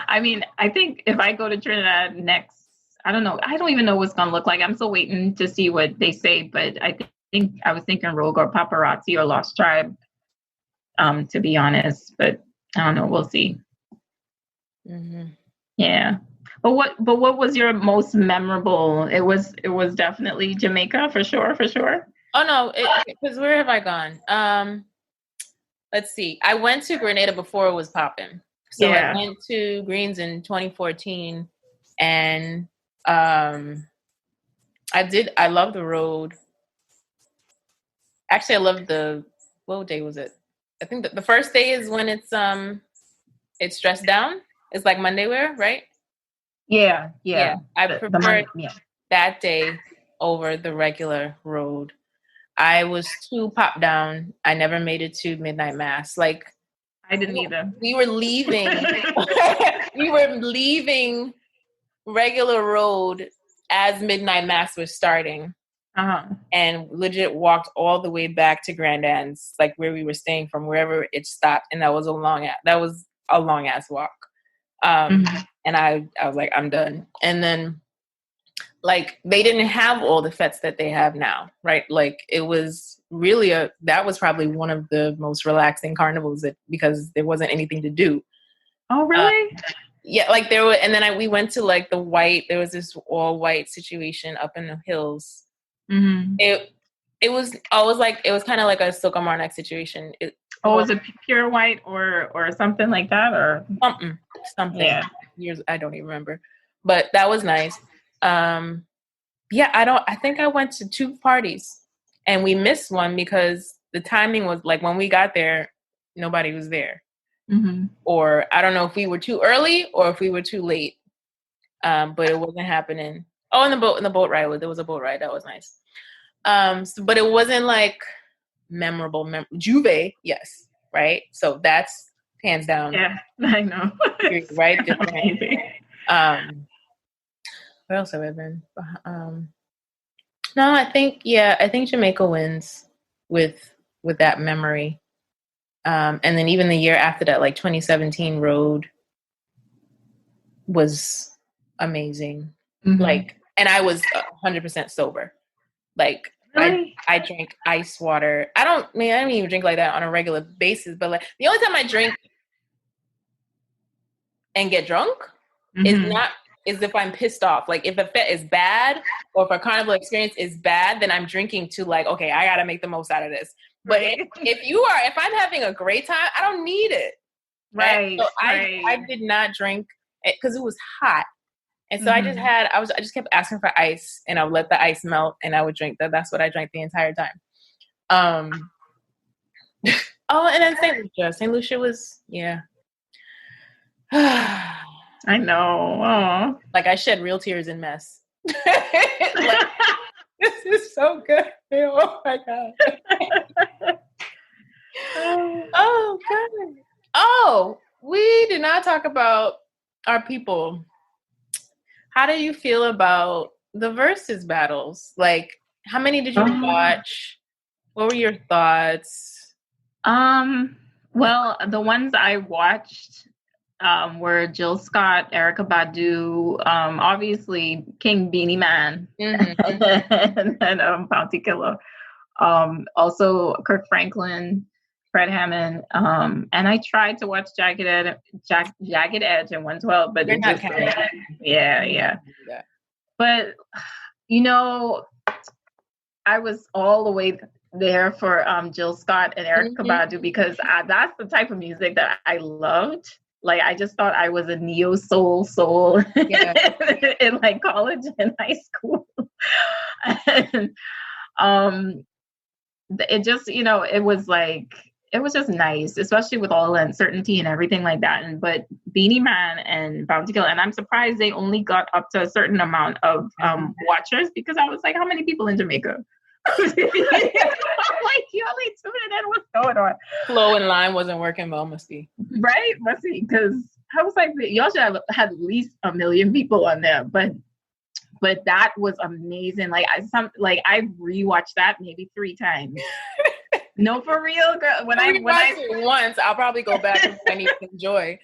I mean, I think if I go to Trinidad next, I don't know. I don't even know what's going to look like. I'm still waiting to see what they say. But I think I was thinking Rogue or Paparazzi or Lost Tribe, to be honest. But I don't know. We'll see. Yeah. But what was your most memorable? It was definitely Jamaica for sure. Oh no, because where have I gone? Let's see. I went to Grenada before it was popping. So I went to Greens in 2014 and I love the road. Actually, I love what day was it? I think the first day is when it's dressed down. It's like Monday wear, right? Yeah. I preferred that day over the regular road. I was too popped down. I never made it to midnight mass. Like, I didn't either. We were leaving. We were leaving regular road as midnight mass was starting. And legit walked all the way back to Grand Anne's, like where we were staying from, wherever it stopped, and that was a long ass walk. And I was like, I'm done. And then, like, they didn't have all the fetes that they have now, right? Like, it was really that was probably one of the most relaxing carnivals because there wasn't anything to do. Oh, really? Yeah, like there were, and then we went to like there was this all white situation up in the hills. It was kind of like a Silk Marnak situation. Was it pure white or something like that, or something? Yeah. Years, I don't even remember, but that was nice. I think I went to 2 parties and we missed one because the timing was like when we got there, nobody was there. Or I don't know if we were too early or if we were too late. But it wasn't happening. Oh, in the boat ride, there was a boat ride. That was nice. But it wasn't like memorable. Juve, yes, right? So that's hands down. Yeah, I know. Right? Where else have I been? No, I think Jamaica wins with that memory. And then even the year after that, like 2017 Road was amazing. Like, and I was 100% sober. Like Really? I drink ice water. I don't even drink like that on a regular basis, but like the only time I drink and get drunk is if I'm pissed off. Like if a fet is bad or if a carnival experience is bad, then I'm drinking to like, okay, I gotta make the most out of this. But if I'm having a great time, I don't need it. Right. So I did not drink it because it was hot. And so I just kept asking for ice, and I would let the ice melt, and I would drink that. That's what I drank the entire time. Oh, and then St. Lucia was, yeah. I know. Oh. Like I shed real tears in mess. Like, this is so good. Oh my God. Oh God. Oh, we did not talk about our people. How do you feel about the Verzuz battles? Like, how many did you watch? What were your thoughts? Well, the ones I watched were Jill Scott, Erykah Badu, obviously King Beanie Man, and Bounty Killer. Also Kirk Franklin, Fred Hammond, and I tried to watch Jagged Edge and 112, but it just yeah. But you know, I was all the way there for Jill Scott and Erykah Badu because that's the type of music that I loved. Like I just thought I was a neo soul in like college and high school, and it just, it was like, it was just nice, especially with all the uncertainty and everything like that. But Beanie Man and Bounty Killer, and I'm surprised they only got up to a certain amount of watchers, because I was like, how many people in Jamaica? I'm like, you only tuning in, what's going on? Flow in line wasn't working well, must be. Right? Must be, because I was like, y'all should have had at least 1 million people on there. But that was amazing. Like I rewatched that maybe 3 times. No, for real, girl. When I watch it once, I'll probably go back if I need some joy.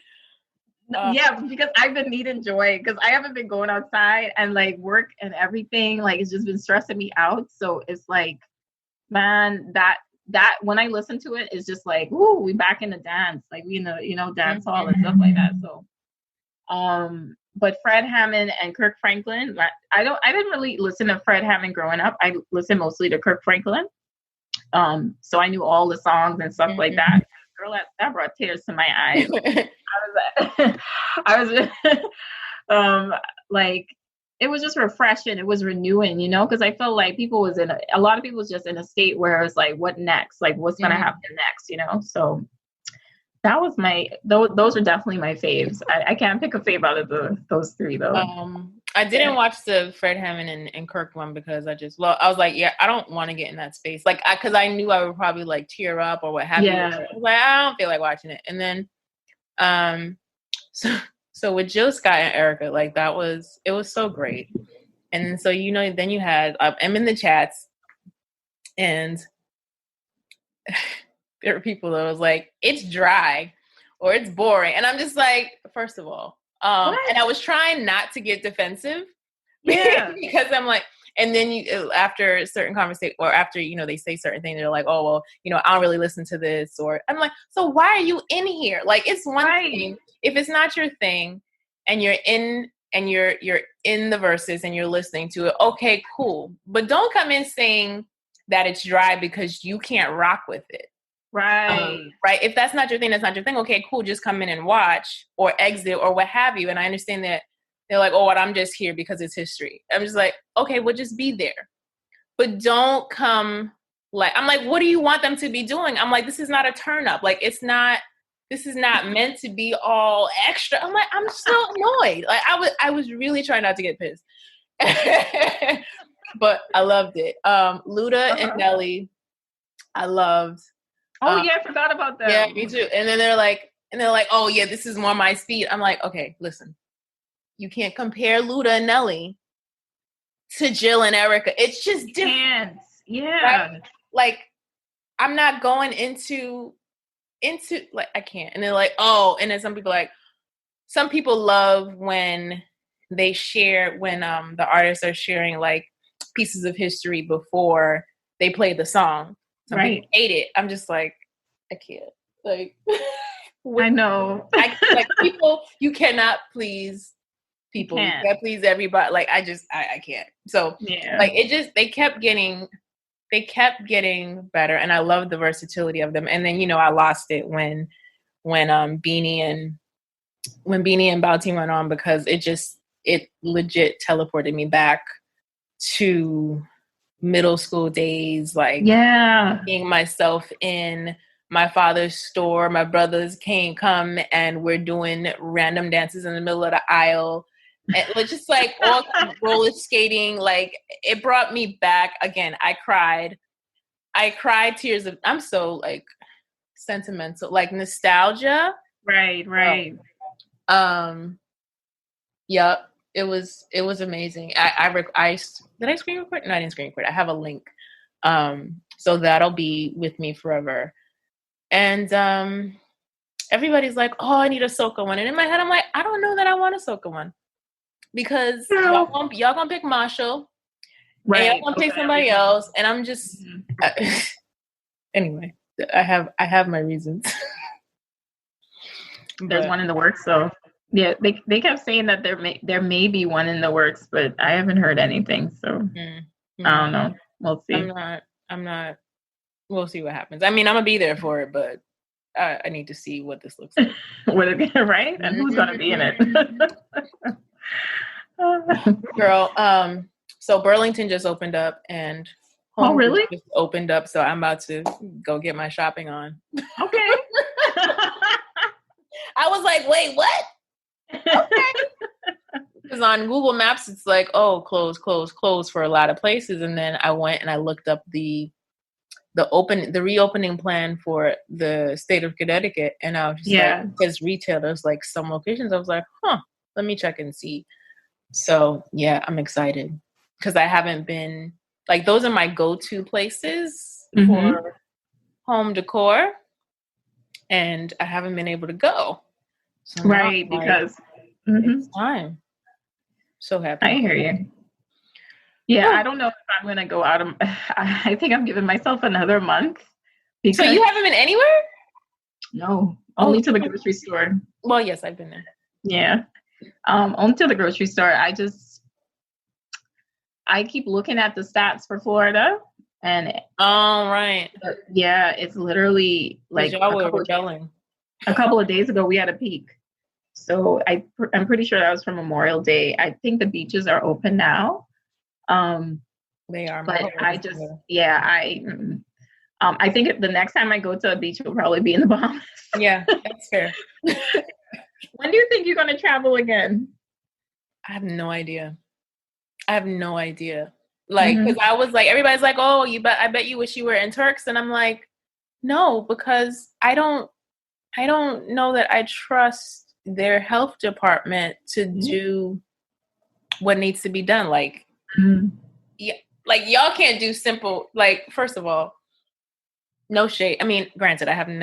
Yeah, because I've been needing joy, because I haven't been going outside, and like work and everything, like it's just been stressing me out. So it's like, man, that when I listen to it, it's just like, ooh, we back in the dance, like we in the dance hall and stuff like that. So, but Fred Hammond and Kirk Franklin, I didn't really listen to Fred Hammond growing up. I listened mostly to Kirk Franklin. So I knew all the songs and stuff like that. Girl, that brought tears to my eyes. I was like, it was just refreshing. It was renewing, because I felt like a lot of people was just in a state where it's like, what next? Like, what's going to happen next, So that was those are definitely my faves. I can't pick a fave out of those 3 though. I didn't watch the Fred Hammond and Kirk one because I was like, yeah, I don't want to get in that space. Like, because I knew I would probably like tear up or what have you. I was like, I don't feel like watching it. And then, so with Jill Scott and Erykah, like it was so great. And so, then you had, I'm in the chats, and there were people that was like, it's dry or it's boring. And I'm just like, first of all, and I was trying not to get defensive, because I'm like, and then after a certain conversation, or after, they say certain things, they're like, oh, well, I don't really listen to this, or I'm like, so why are you in here? Like, it's one thing if it's not your thing and you're in the Verzuz and you're listening to it. Okay, cool. But don't come in saying that it's dry because you can't rock with it. Right. Right. If that's not your thing, that's not your thing. Okay, cool. Just come in and watch or exit or what have you. And I understand that they're like, oh, I'm just here because it's history. I'm just like, okay, well, just be there. But don't come I'm like, what do you want them to be doing? I'm like, this is not a turn up. Like, this is not meant to be all extra. I'm like, I'm so annoyed. Like, I was really trying not to get pissed. But I loved it. Luda and Nelly, I loved. Oh yeah, I forgot about that. Yeah, me too. And then they're like, oh yeah, this is more my speed. I'm like, okay, listen, you can't compare Luda and Nelly to Jill and Erykah. It's just different. Yeah. Right? Like, I'm not going into like, I can't. And they're like, oh, and then some people love when they share, when the artists are sharing like pieces of history before they play the song. Some people hate it. I'm just like, I can't. Like, I know. Like people, you cannot please people. You can't please everybody. Like I can't. So like they kept getting better, and I love the versatility of them. And then I lost it when Beanie and Bounty went on, because it legit teleported me back to middle school days, like being myself in my father's store. My brothers come and we're doing random dances in the middle of the aisle, and it's just like all roller skating. Like it brought me back again. I cried tears of, I'm so like sentimental, like nostalgia. Right. Yep. It was amazing. Did I screen record? No, I didn't screen record. I have a link. So that'll be with me forever. And everybody's like, oh, I need a soca one. And in my head, I'm like, I don't know that I want a soca one, because y'all gonna pick Marshall, right? And y'all gonna pick somebody else, and I'm just anyway. I have my reasons. There's one in the works, so yeah. They kept saying that there may be one in the works, but I haven't heard anything. So I don't know. We'll see. I'm not. We'll see what happens. I mean, I'm gonna be there for it, but I need to see what this looks like. Right? And who's gonna be in it? Girl, so Burlington just opened up, and Home really? Just opened up, so I'm about to go get my shopping on. Okay. I was like, wait, what? Okay. Because on Google Maps, it's like, oh, close for a lot of places. And then I went and I looked up the reopening plan for the state of Connecticut. And I was just like, because retail, there's like some locations. I was like, let me check and see. So yeah, I'm excited, because I haven't been, like, those are my go-to places for home decor. And I haven't been able to go. So right, because it's time. So happy. I hear you. Yeah, I don't know if I'm going to go out. I think I'm giving myself another month. So you haven't been anywhere? No, only to the grocery store. Well, yes, I've been there. Yeah, only to the grocery store. I keep looking at the stats for Florida, and right. Yeah, it's literally like y'all were rebelling. A couple of days ago, we had a peak. So I'm pretty sure that was from Memorial Day. I think the beaches are open now. They are. But I think the next time I go to a beach will probably be in the Bahamas. Yeah, that's fair. When do you think you're going to travel again? I have no idea. Like, because I was like, everybody's like, oh, I bet you wish you were in Turks. And I'm like, no, because I don't know that I trust their health department to do what needs to be done. Like, yeah, like y'all can't do simple, like, first of all, no shade. I mean, granted, I haven't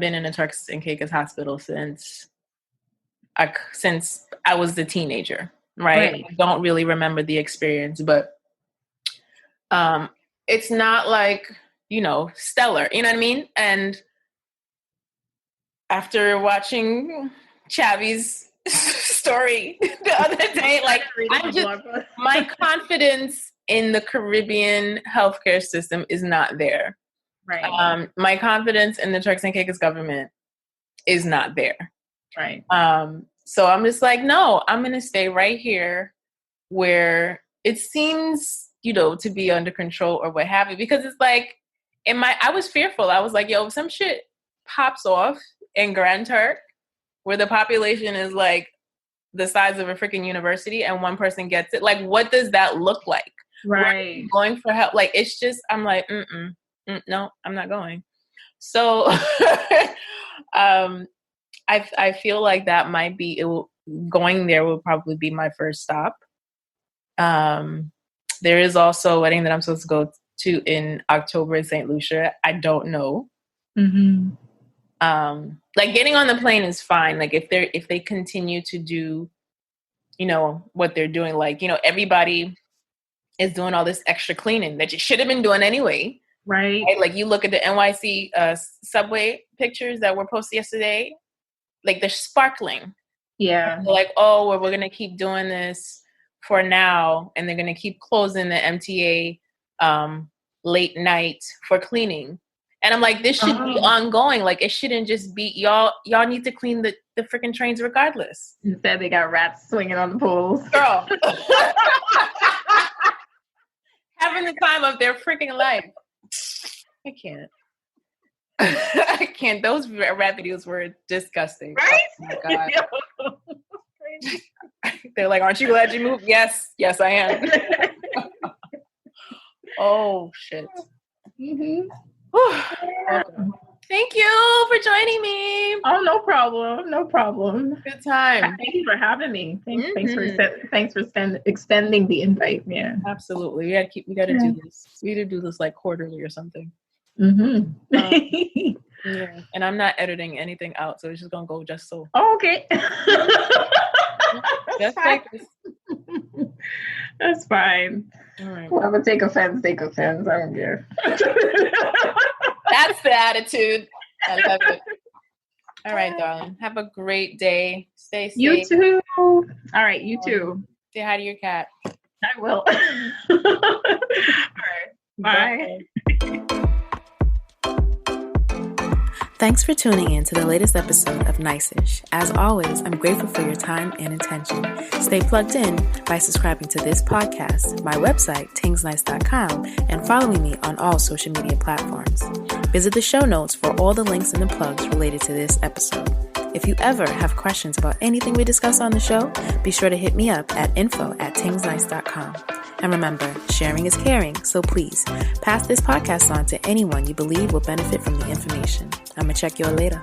been in a Turks and Caicos hospital since I was the teenager, right? I don't really remember the experience, but it's not like, stellar, you know what I mean? And after watching Chavi's story the other day, like, my confidence in the Caribbean healthcare system is not there. Right. My confidence in the Turks and Caicos government is not there. Right. So I'm just like, no, I'm going to stay right here where it seems, to be under control or what have you. Because it's like, I was fearful. I was like, yo, if some shit pops off in Grand Turk, where the population is like the size of a freaking university and one person gets it, like, what does that look like? Right. Going for help. Like, it's just, I'm like, no, I'm not going. So I feel like that might be, going there will probably be my first stop. There is also a wedding that I'm supposed to go to in October in St. Lucia. I don't know. Like, getting on the plane is fine. Like, if they continue to do, what they're doing, like, everybody is doing all this extra cleaning that you should have been doing anyway. Right. Like you look at the NYC subway pictures that were posted yesterday, like they're sparkling. Yeah. They're like, oh, well, we're going to keep doing this for now. And they're going to keep closing the MTA late night for cleaning. And I'm like, this should be ongoing. Like, it shouldn't just be, y'all need to clean the freaking trains regardless. Instead, they got rats swinging on the poles. Girl. Having the time of their freaking life. I can't. I can't. Those rat videos were disgusting. Right? Oh my God. They're like, aren't you glad you moved? Yes, I am. Oh, shit. Mm-hmm. Thank you for joining me. Oh, no problem. Good time. Thank you for having me. Thanks for extending the invite. Yeah, absolutely. We got to do this. We need to do this like quarterly or something. Mm-hmm. Yeah. And I'm not editing anything out, so it's just gonna go just so. Oh, okay. Just like this. That's fine. All right. Whoever take offense. I don't care. That's the attitude. I love it. All right, darling. Have a great day. Stay safe. You too. All right, you too. Say hi to your cat. I will. All right. Bye. Thanks for tuning in to the latest episode of Nice-ish. As always, I'm grateful for your time and attention. Stay plugged in by subscribing to this podcast, my website, tingznice.com, and following me on all social media platforms. Visit the show notes for all the links and the plugs related to this episode. If you ever have questions about anything we discuss on the show, be sure to hit me up at info@tingznice.com. And remember, sharing is caring, so please pass this podcast on to anyone you believe will benefit from the information. I'm going to check you all later.